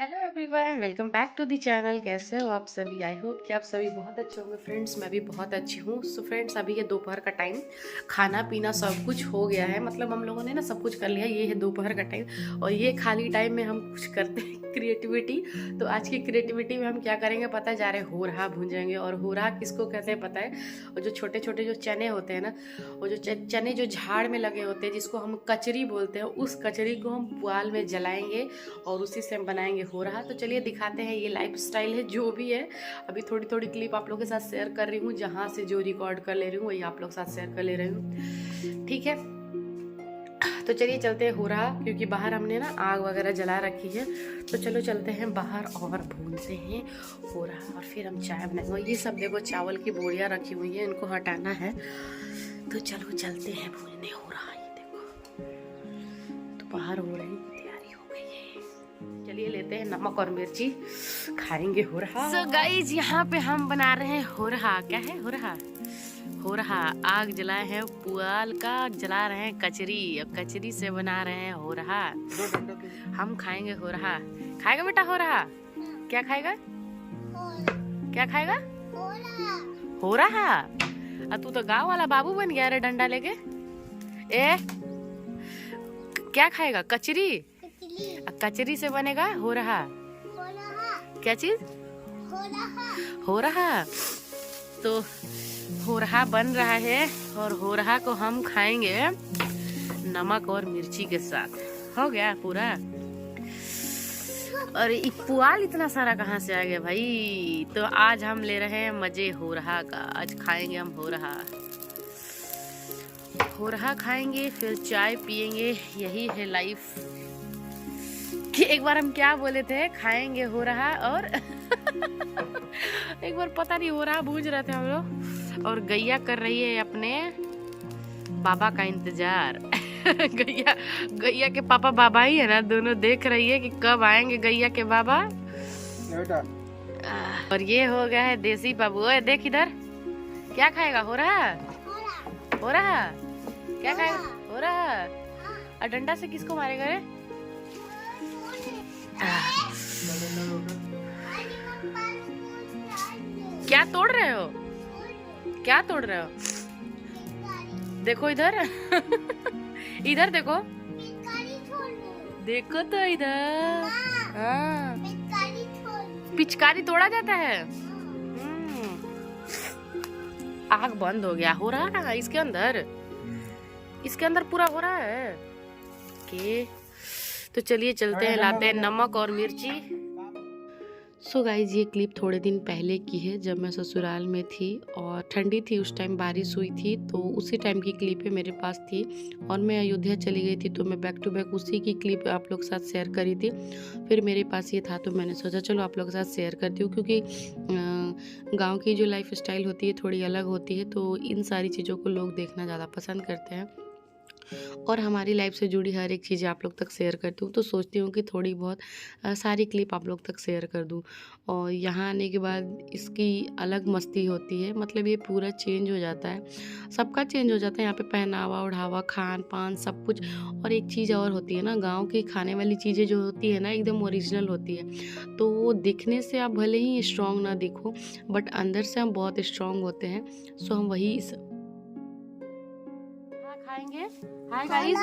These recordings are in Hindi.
Hello everyone, welcome back to the channel. कैसे हो आप सभी? आई होप कि आप सभी बहुत अच्छे होंगे। फ्रेंड्स, मैं भी बहुत अच्छी हूँ। सो फ्रेंड्स, अभी ये दोपहर का टाइम, खाना पीना सब कुछ हो गया है। मतलब हम लोगों ने ना सब कुछ कर लिया। ये है दोपहर का टाइम और ये खाली टाइम में हम कुछ करते हैं क्रिएटिविटी। तो आज की क्रिएटिविटी में हम क्या करेंगे पता है? जा रहे हो रहा भूंजेंगे। और हो रहा किसको कहते हैं पता है? और जो छोटे छोटे जो चने होते हैं ना, वो जो चने जो झाड़ में लगे होते हैं, जिसको हम कचरी बोलते हैं, उस कचरी को हम पुआल में जलाएंगे और उसी से हम बनाएंगे हो रहा। तो चलिए दिखाते हैं। ये लाइफ स्टाइल है जो भी है। अभी थोड़ी थोड़ी क्लिप आप लोगों के साथ शेयर कर रही हूँ। जहाँ से जो रिकॉर्ड कर ले रही हूँ वही आप लोग साथ शेयर कर ले रही हूँ। ठीक है, तो चलिए चलते हैं हो रहा, क्योंकि बाहर हमने ना आग वगैरह जला रखी है। तो चलो चलते हैं बाहर और भूनते हैं हो रहा, और फिर हम चाय बनाएंगे। ये सब देखो चावल की बोरियां रखी हुई है, इनको हटाना है। तो चलो चलते हैं भूनने हो रहा। ये देखो तो बाहर हो रही तैयारी हो गई है। चलिए लेते हैं नमक और मिर्ची, खाएंगे हो रहा। सो गाइस, यहाँ पे हम बना रहे हैं हो रहा। क्या है हो रहा? हो रहा आग जलाए हैं, पुआल का जला रहे हैं कचरी, और कचरी से बना रहे हैं हो रहा। हम खाएंगे हो रहा। खाएगा बेटा हो रहा? क्या खाएगा? क्या खाएगा? हो रहा। तू तो गांव वाला बाबू बन गया रे, डंडा लेके। ए क्या खाएगा? कचरी। कचरी से बनेगा हो रहा। क्या चीज? हो रहा। तो हो रहा बन रहा है, और हो रहा को हम खाएंगे नमक और मिर्ची के साथ। हो गया पूरा। और पुआल इतना सारा कहाँ से आ गया भाई? तो आज हम ले रहे हैं मजे हो रहा का। आज खाएंगे हम हो रहा खाएंगे, फिर चाय पियेंगे। यही है लाइफ। कि एक बार हम क्या बोले थे? खाएंगे हो रहा और एक बार पता नहीं हो रहा भूंज रहे थे हम लोग, और गैया कर रही है अपने बाबा का इंतजार। गैया के पापा बाबा ही है ना, दोनों देख रही है कि कब आएंगे गैया के बाबा। और ये हो गया है देसी बाबू। ओए देख इधर, क्या खाएगा? हो रहा। हो रहा क्या खाएगा? हो रहा। और डंडा से किसको मारेगा रे? क्या तोड़ रहे हो? क्या तोड़ रहे हो? देखो इधर। इधर देखो, देखो तो इधर। हाँ, पिचकारी तोड़ा जाता है। आग बंद हो गया। हो रहा है इसके अंदर पूरा हो रहा है। के तो चलिए चलते हैं, लाते हैं नमक और मिर्ची। सो गाइज, ये क्लिप थोड़े दिन पहले की है, जब मैं ससुराल में थी और ठंडी थी। उस टाइम बारिश हुई थी, तो उसी टाइम की क्लिप है मेरे पास थी। और मैं अयोध्या चली गई थी, तो मैं बैक टू बैक उसी की क्लिप आप लोग के साथ शेयर करी थी। फिर मेरे पास ये था, तो मैंने सोचा चलो आप लोग के साथ शेयर करती हूँ, क्योंकि गाँव की जो लाइफ स्टाइल होती है थोड़ी अलग होती है। तो इन सारी चीज़ों को लोग देखना ज़्यादा पसंद करते हैं, और हमारी लाइफ से जुड़ी हर एक चीज़ें आप लोग तक शेयर करती हूँ। तो सोचती हूँ कि थोड़ी बहुत सारी क्लिप आप लोग तक शेयर कर दूँ। और यहाँ आने के बाद इसकी अलग मस्ती होती है। मतलब ये पूरा चेंज हो जाता है, सबका चेंज हो जाता है यहाँ पे, पहनावा ओढ़ावा, खान पान सब कुछ। और एक चीज़ और होती है ना, गाँव की खाने वाली चीज़ें जो होती है ना, एकदम ओरिजिनल होती है। तो वो दिखने से आप भले ही स्ट्रॉन्ग ना दिखो, बट अंदर से हम बहुत स्ट्रॉन्ग होते हैं। सो हम वही खाएंगे। हाय गाइस,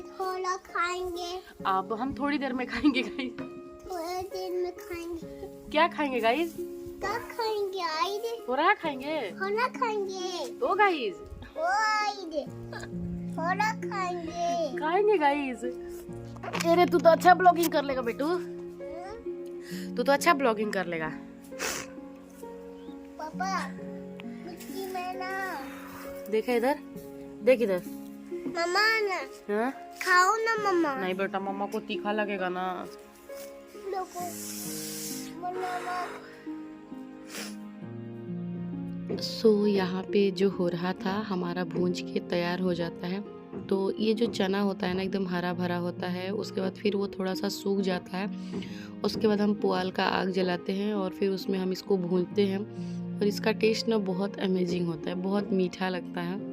थोड़ा खाएंगे। अब हम थोड़ी देर में खाएंगे गाइस। थोड़ी देर में खाएंगे। क्या खाएंगे गाइस? क्या खाएंगे? आइए। थोड़ा खाएंगे। खाना खाएंगे। तो गाइस थोड़ा खाएंगे गाइस। अरे तू तो अच्छा ब्लॉगिंग कर लेगा बेटू, तू तो अच्छा ब्लॉगिंग कर लेगा। पापा मिट्टी में ना देख इधर, देख इधर। मम्मा ना हाँ? खाओ ना मम्मा। नहीं बेटा, मम्मा को तीखा लगेगा ना। सो यहाँ पे जो हो रहा था हमारा भूंज के तैयार हो जाता है। तो ये जो चना होता है ना, एकदम हरा भरा होता है। उसके बाद फिर वो थोड़ा सा सूख जाता है। उसके बाद हम पुआल का आग जलाते हैं, और फिर उसमें हम इसको भूनते हैं। और इसका टेस्ट ना बहुत अमेजिंग होता है, बहुत मीठा लगता है।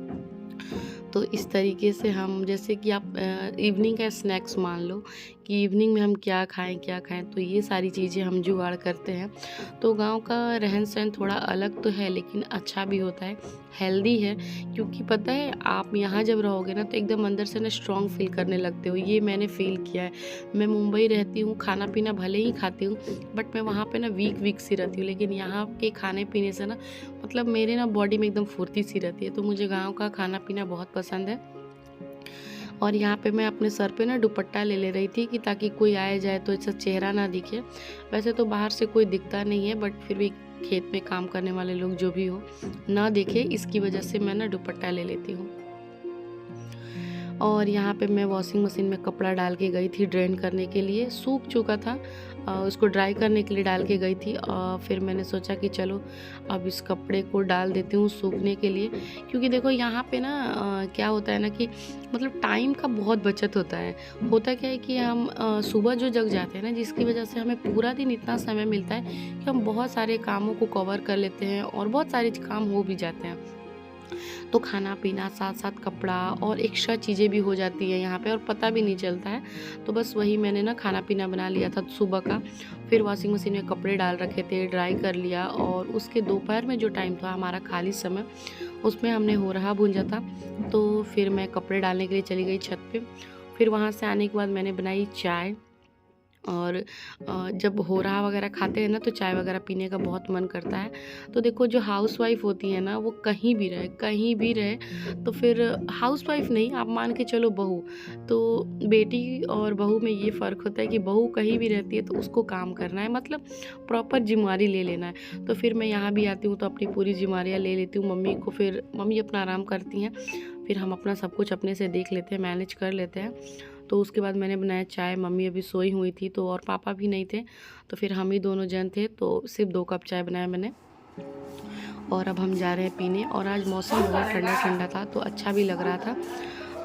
तो इस तरीके से हम, जैसे कि आप इवनिंग का स्नैक्स मान लो कि इवनिंग में हम क्या खाएं, तो ये सारी चीज़ें हम जुगाड़ करते हैं। तो गांव का रहन सहन थोड़ा अलग तो है लेकिन अच्छा भी होता है, हेल्दी है। क्योंकि पता है आप यहाँ जब रहोगे ना तो एकदम अंदर से ना स्ट्रॉन्ग फील करने लगते हो, ये मैंने फील किया है। मैं मुंबई रहती हूँ, खाना पीना भले ही खाती हूँ बट मैं वहाँ पे ना वीक सी रहती हूँ, लेकिन यहाँ के खाने पीने से ना मतलब मेरे ना बॉडी में एकदम फुर्ती सी रहती है। तो मुझे गाँव का खाना पीना बहुत पसंद है। और यहाँ पे मैं अपने सर पे ना दुपट्टा ले रही थी कि ताकि कोई आए जाए तो ऐसा चेहरा ना दिखे। वैसे तो बाहर से कोई दिखता नहीं है बट फिर भी खेत में काम करने वाले लोग जो भी हो ना देखे, इसकी वजह से मैं ना दुपट्टा ले लेती हूँ। और यहाँ पे मैं वॉशिंग मशीन में कपड़ा डाल के गई थी ड्रेन करने के लिए, सूख चुका था, उसको ड्राई करने के लिए डाल के गई थी। फिर मैंने सोचा कि चलो अब इस कपड़े को डाल देती हूँ सूखने के लिए। क्योंकि देखो यहाँ पे ना क्या होता है ना कि मतलब टाइम का बहुत बचत होता है। होता क्या है कि हम सुबह जो जग जाते हैं ना, जिसकी वजह से हमें पूरा दिन इतना समय मिलता है कि हम बहुत सारे कामों को कवर कर लेते हैं और बहुत सारे काम हो भी जाते हैं। तो खाना पीना साथ साथ कपड़ा और एक्स्ट्रा चीज़ें भी हो जाती है यहाँ पे और पता भी नहीं चलता है। तो बस वही मैंने ना खाना पीना बना लिया था सुबह का, फिर वॉशिंग मशीन में कपड़े डाल रखे थे, ड्राई कर लिया। और उसके दोपहर में जो टाइम था हमारा खाली समय, उसमें हमने हो रहा भूंजा था। तो फिर मैं कपड़े डालने के लिए चली गई छत पे। फिर वहाँ से आने के बाद मैंने बनाई चाय। और जब हो रहा वगैरह खाते हैं ना तो चाय वगैरह पीने का बहुत मन करता है। तो देखो जो हाउसवाइफ होती है ना वो कहीं भी रहे तो फिर हाउसवाइफ नहीं, आप मान के चलो बहू। तो बेटी और बहू में ये फ़र्क होता है कि बहू कहीं भी रहती है तो उसको काम करना है, मतलब प्रॉपर जिम्मेदारी ले लेना है। तो फिर मैं यहाँ भी आती हूँ तो अपनी पूरी जिम्मेदारियाँ ले लेती हूँ मम्मी को, फिर मम्मी अपना आराम करती हैं, फिर हम अपना सब कुछ अपने से देख लेते हैं, मैनेज कर लेते हैं। तो उसके बाद मैंने बनाया चाय। मम्मी अभी सोई हुई थी तो और पापा भी नहीं थे, तो फिर हम ही दोनों जन थे, तो सिर्फ 2 कप चाय बनाया मैंने। और अब हम जा रहे हैं पीने। और आज मौसम बहुत ठंडा ठंडा था तो अच्छा भी लग रहा था,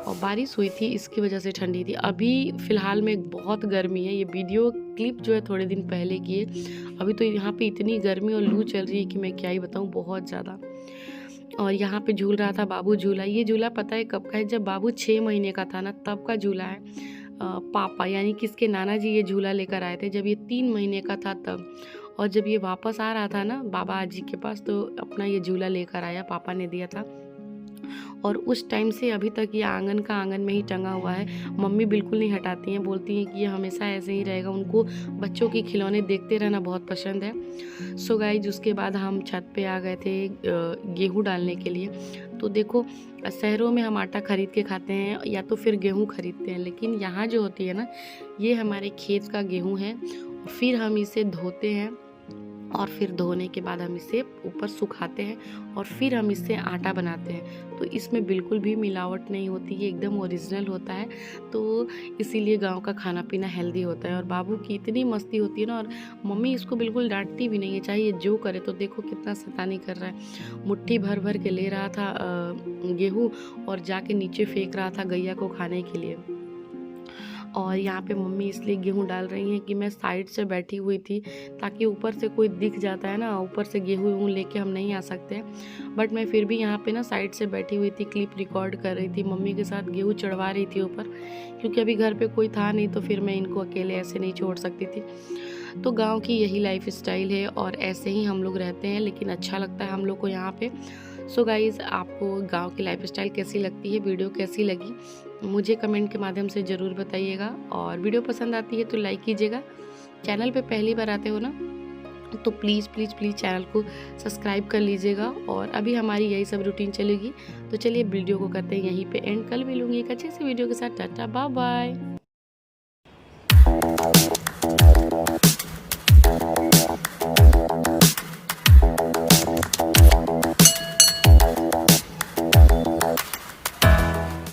और बारिश हुई थी इसकी वजह से ठंडी थी। अभी फ़िलहाल में बहुत गर्मी है। ये वीडियो क्लिप जो है थोड़े दिन पहले की है। अभी तो यहाँ पे इतनी गर्मी और लू चल रही है कि मैं क्या ही बताऊँ, बहुत ज़्यादा। और यहाँ पे झूल रहा था बाबू झूला। ये झूला पता है कब का है? जब बाबू 6 महीने का था ना तब का झूला है। पापा यानी किसके नाना जी ये झूला लेकर आए थे जब ये 3 महीने का था तब। और जब ये वापस आ रहा था ना बाबा जी के पास तो अपना ये झूला लेकर आया, पापा ने दिया था। और उस टाइम से अभी तक ये आंगन में ही टंगा हुआ है। मम्मी बिल्कुल नहीं हटाती हैं, बोलती हैं कि ये हमेशा ऐसे ही रहेगा। उनको बच्चों के खिलौने देखते रहना बहुत पसंद है। सो गाइस उसके बाद हम छत पे आ गए थे गेहूँ डालने के लिए। तो देखो शहरों में हम आटा खरीद के खाते हैं या तो फिर गेहूँ खरीदते हैं, लेकिन यहाँ जो होती है ना ये हमारे खेत का गेहूँ है। फिर हम इसे धोते हैं और फिर धोने के बाद हम इसे ऊपर सुखाते हैं और फिर हम इससे आटा बनाते हैं। तो इसमें बिल्कुल भी मिलावट नहीं होती, ये एकदम ओरिजिनल होता है। तो इसीलिए गांव का खाना पीना हेल्दी होता है। और बाबू की इतनी मस्ती होती है ना, और मम्मी इसको बिल्कुल डांटती भी नहीं है, चाहे ये जो करे। तो देखो कितना शैतानी कर रहा है, मुट्ठी भर के ले रहा था गेहूँ और जाके नीचे फेंक रहा था गैया को खाने के लिए। और यहाँ पे मम्मी इसलिए गेहूँ डाल रही हैं कि मैं साइड से बैठी हुई थी ताकि ऊपर से कोई दिख जाता है ना, ऊपर से गेहूँ लेके हम नहीं आ सकते। बट मैं फिर भी यहाँ पे ना साइड से बैठी हुई थी, क्लिप रिकॉर्ड कर रही थी, मम्मी के साथ गेहूँ चढ़वा रही थी ऊपर, क्योंकि अभी घर पे कोई था नहीं तो फिर मैं इनको अकेले ऐसे नहीं छोड़ सकती थी। तो गांव की यही लाइफ स्टाइल है और ऐसे ही हम लोग रहते हैं, लेकिन अच्छा लगता है हम लोग को यहाँ पे। सो गाइज़ आपको गांव की लाइफ स्टाइल कैसी लगती है, वीडियो कैसी लगी, मुझे कमेंट के माध्यम से ज़रूर बताइएगा। और वीडियो पसंद आती है तो लाइक कीजिएगा। चैनल पे पहली बार आते हो ना तो प्लीज़ चैनल को सब्सक्राइब कर लीजिएगा। और अभी हमारी यही सब रूटीन चलेगी। तो चलिए वीडियो को करते हैं यहीं पे एंड। कल मिलूंगी एक अच्छे से वीडियो के साथ। Tata bye bye.